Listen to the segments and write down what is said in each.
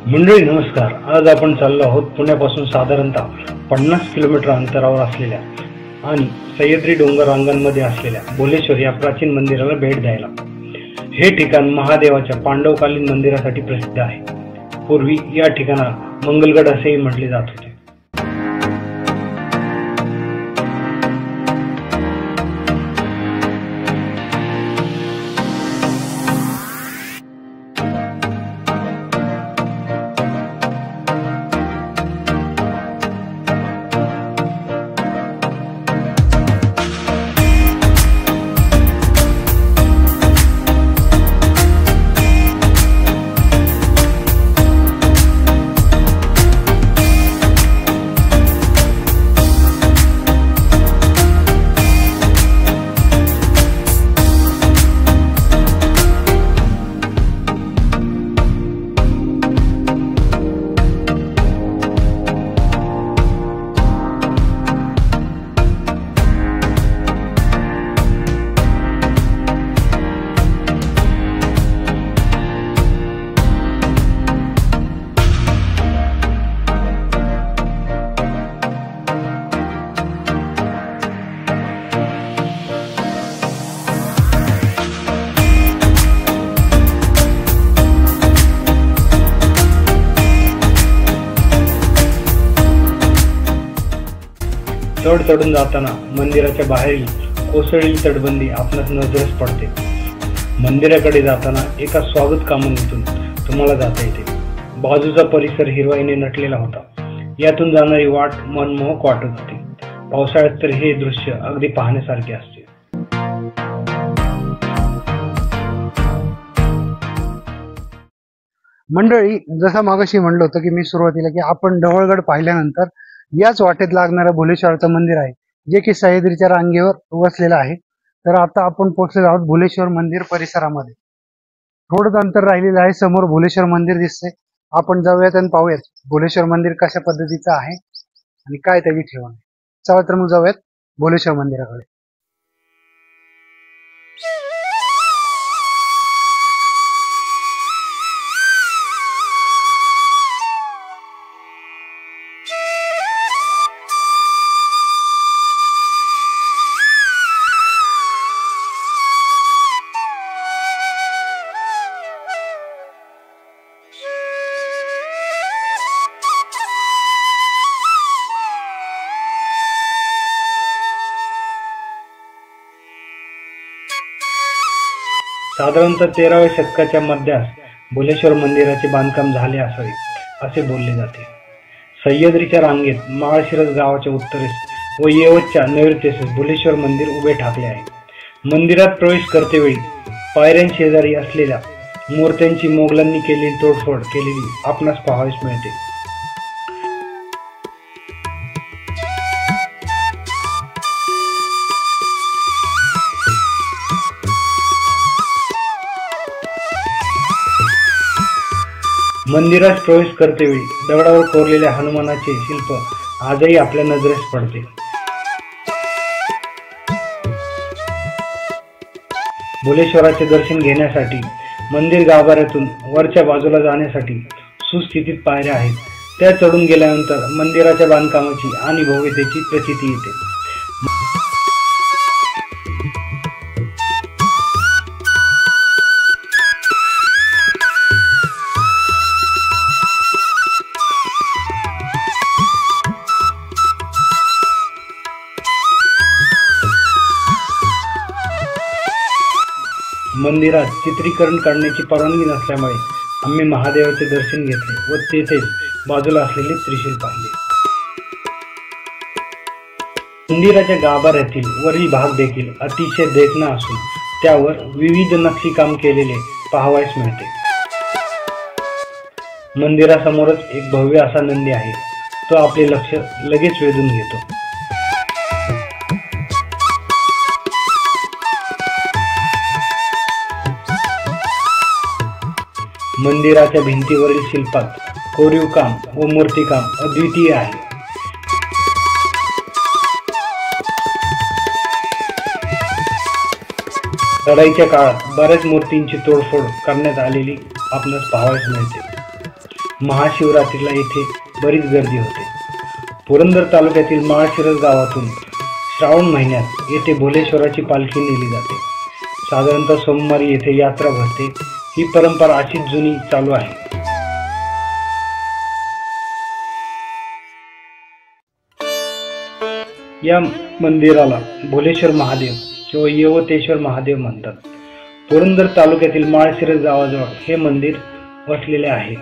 मंडळी नमस्कार. आज आपण चाललो आहोत पुण्यापासून साधारणतः 50 किलोमीटर अंतरावर असलेल्या आणि सह्याद्री डोंगर रांगांमध्ये असलेल्या भोलेश्वर या प्राचीन मंदिराला भेट द्यायला. हे ठिकाण महादेवाच्या पांडवकालीन मंदिरासाठी प्रसिद्ध आहे. पूर्वी या ठिकाणाला मंगलगड असेही म्हटले जात होते. चढ चढून जाताना मंदिराच्या बाहेरील कोसळलेली तटबंदी आपणास नजरेस पडते. मंदिराकडे जाताना एका स्वागत कामानीतून तुम्हाला जाता येते. बाजूचा परिसर हिरवाईने नटलेला होता. यातून जाणारी वाट मनमोहक वाटत होती. पावसाळ्यात तर हे दृश्य अगदी पाहण्यासारखे असते. मंडळी, जसं मागाशी म्हणलं होतं की मी सुरुवातीला की आपण ढवळगड पाहिल्यानंतर याच वाटेत लागणारं भोलेश्वरचं मंदिर आहे, जे की सह्याद्रीच्या रांगेवर वसलेलं आहे. तर आता आपण पोहोचलेलो आहोत भोलेश्वर मंदिर परिसरामध्ये. थोडं अंतर राहिलेलं आहे. समोर भोलेश्वर मंदिर दिसते. आपण जाऊयात आणि पाहूयात भोलेश्वर मंदिर कशा पद्धतीचं आहे आणि काय त्याची ठेवण आहे. चला तर मग जाऊयात भोलेश्वर मंदिराकडे. साधारणतः 13व्या शतकाच्या मध्यास भोलेश्वर मंदिराचे बांधकाम झाले असावे असे बोलले जाते. सह्याद्रीच्या रांगेत माळशिरस गावाच्या उत्तरेस व येवतच्या नैऋत्येस भोलेश्वर मंदिर उभे ठाकले आहे. मंदिरात प्रवेश करतेवेळी पायऱ्यांशेजारी असलेल्या मूर्त्यांची मोगलांनी केलेली तोडफोड केलेली आपणास पाहावयास मिळते. मंदिरात प्रवेश करतेवेळी दगडावर कोरलेल्या हनुमानाचे शिल्प आजही आपल्या नजरेस पडते. भोलेश्वराचे दर्शन घेण्यासाठी मंदिर गाभाऱ्यातून वरच्या बाजूला जाण्यासाठी सुस्थितीत पायऱ्या आहेत. त्या चढून गेल्यानंतर मंदिराच्या बांधकामाची आणि भव्यतेची प्रचिती येते. मंदिरात चित्रीकरण करण्याची परवानगी नसल्यामुळे आम्ही महादेवाचे दर्शन घेतले व तेथेच बाजूला असलेले त्रिशूल पाहिले. मंदिराच्या गाभाऱ्यातील वरील भाग देखील अतिशय देखणा असून त्यावर विविध नक्षीकाम केलेले पाहावयास मिळते. मंदिरासमोरच एक भव्य असा नंदी आहे. तो आपले लक्ष लगेच वेधून घेतो. मंदिराच्या भिंतीवरील शिल्पात कोरीव काम व मूर्तिकाम अद्वितीय आहे. लढाईच्या काळात बऱ्याच मूर्तींची तोडफोड करण्यात आलेली आपणास पाहावयास मिळते. महाशिवरात्रीला येथे बरीच गर्दी होते. पुरंदर तालुक्यातील माळशिरस गावातून श्रावण महिन्यात येथे भोलेश्वराची पालखी नेली जाते. साधारणतः सोमवारी येथे यात्रा भरते. ही परंपरा अशीच जुनी चालू आहे. या मंदिराला भोलेश्वर महादेव किंवा येवतेश्वर महादेव म्हणतात. पुरंदर तालुक्यातील माळशिरस गावाजवळ हे मंदिर वसलेले आहे.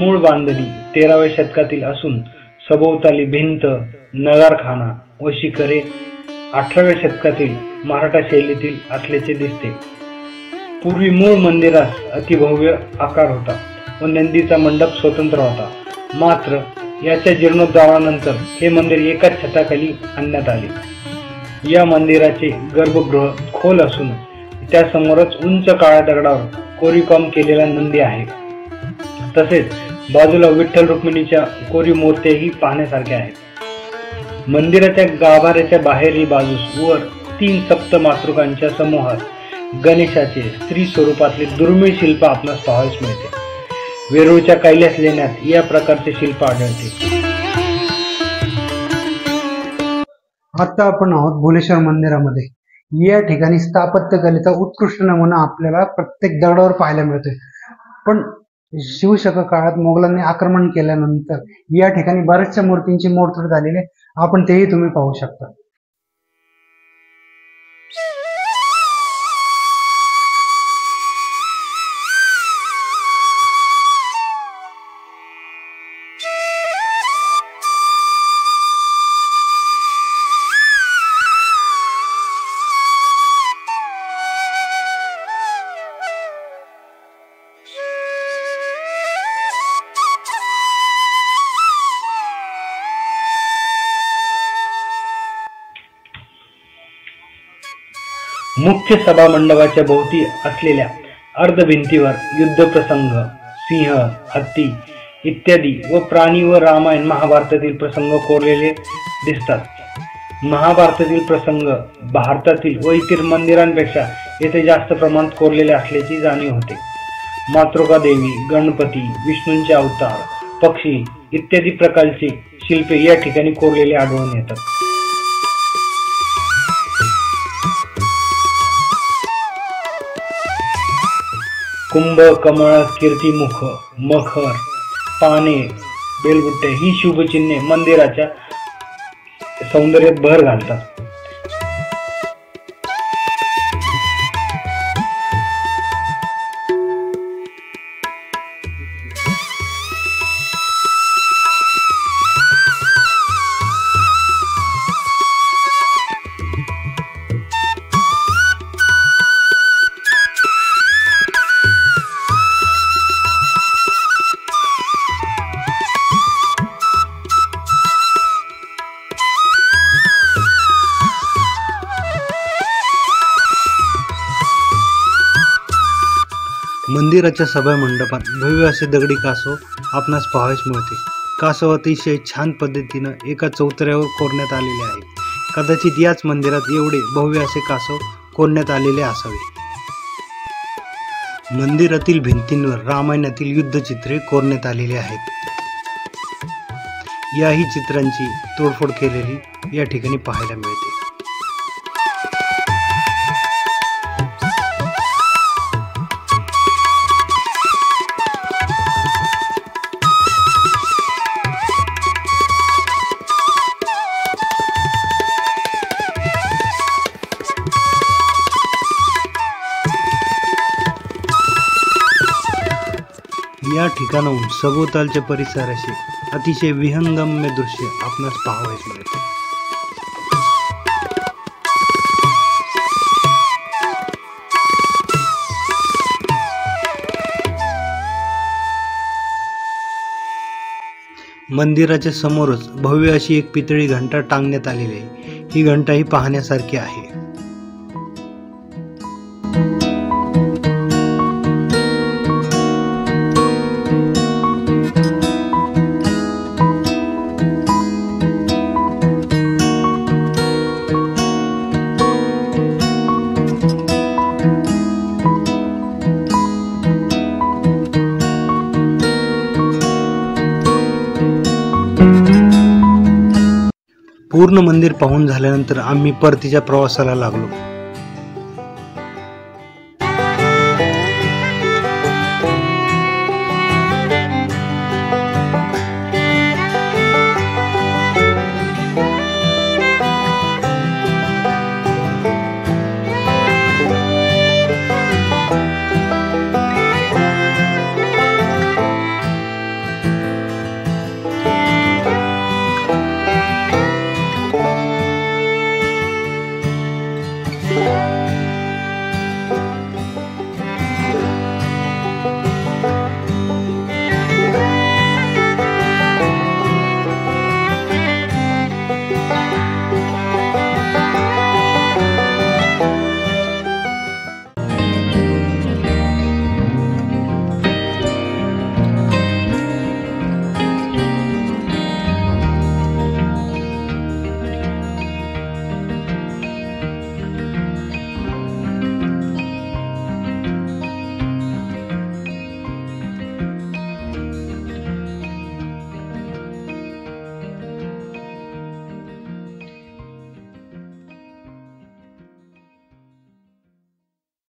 मूळ बांधणी 13व्या शतकातील असून सभोवताली भिंत, नगारखाना व शिखरे 18व्या शतकातील मराठा शैलीतील असल्याचे दिसते. पूर्वी मूळ मंदिरास अतिभव्य आकार होता व नंदीचा मंडप स्वतंत्र होता. मात्र याच्या जीर्णोद्धारानंतर हे मंदिर एकाच छताखाली आणण्यात आले. या मंदिराचे गर्भगृह खोल असून त्यासमोरच उंच काळ्या दगडावर कोरीवकाम केलेला नंदी आहे. तसेच बाजूला विठ्ठल रुक्मिणीच्या कोरीव मूर्त्याही पाहण्यासारख्या आहेत. मंदिराच्या गाभाऱ्याच्या बाहेरील बाजूस वर 3 सप्तमातृकांच्या समूहात गणेशाचे स्त्री स्वरूपातले दुर्मिळ शिल्प आपणास पाहावयास मिळते. वेरूळच्या कैलास लेण्यात या प्रकारचे शिल्प आढळते. आता आपण आहोत भोलेश्वर मंदिरामध्ये. या ठिकाणी स्थापत्य कलेचा उत्कृष्ट नमुना आपल्याला प्रत्येक दगडावर पाहायला मिळतोय. पण शिवशक काळात मोगलांनी आक्रमण केल्यानंतर या ठिकाणी बऱ्याचशा मूर्तींची मोडतोड झालेली आहे. आपण तेही तुम्ही पाहू शकता. मुख्य सभा मंडपाच्या भोवती असलेल्या अर्धभिंतीवर युद्धप्रसंग, सिंह, हत्ती इत्यादी व प्राणी व रामायण महाभारतातील प्रसंग कोरलेले दिसतात. महाभारतातील प्रसंग भारतातील व इतर मंदिरांपेक्षा येथे जास्त प्रमाणात कोरलेले असल्याची जाणीव होते. मातृका देवी, गणपती, विष्णूंचे अवतार, पक्षी इत्यादी प्रकारचे शिल्पे या ठिकाणी कोरलेले आढळून येतात. कुंभ, कमळ, कीर्तिमुख, मखर, पाने, बेलबुट्टे ही शुभचिन्हे मंदिराच्या सौंदर्यात भर घालतात. मंदिराच्या सभा मंडपात भव्य असे दगडी कासव आपणास पाहावयास मिळते. कासव अतिशय छान पद्धतीनं एका चौतऱ्यावर कोरण्यात आलेले आहे. कदाचित याच मंदिरात एवढे भव्य असे कासव कोरण्यात आलेले असावे. मंदिरातील भिंतींवर रामायणातील युद्धचित्रे कोरण्यात आलेली आहेत. याही चित्रांची तोडफोड केलेली या ठिकाणी पाहायला मिळते. या ठिकाणाहून सभोवतालच्या परिसराचे अतिशय विहंगम्य दृश्य आपणास पाहावयास मिळते. मंदिराच्या समोरच भव्य अशी एक पितळी घंटा टांगण्यात आलेली आहे. ही घंटा ही पाहण्यासारखी आहे. पूर्ण मंदिर पाहून झाल्यानंतर आम्ही परतीच्या प्रवासाला लागलो.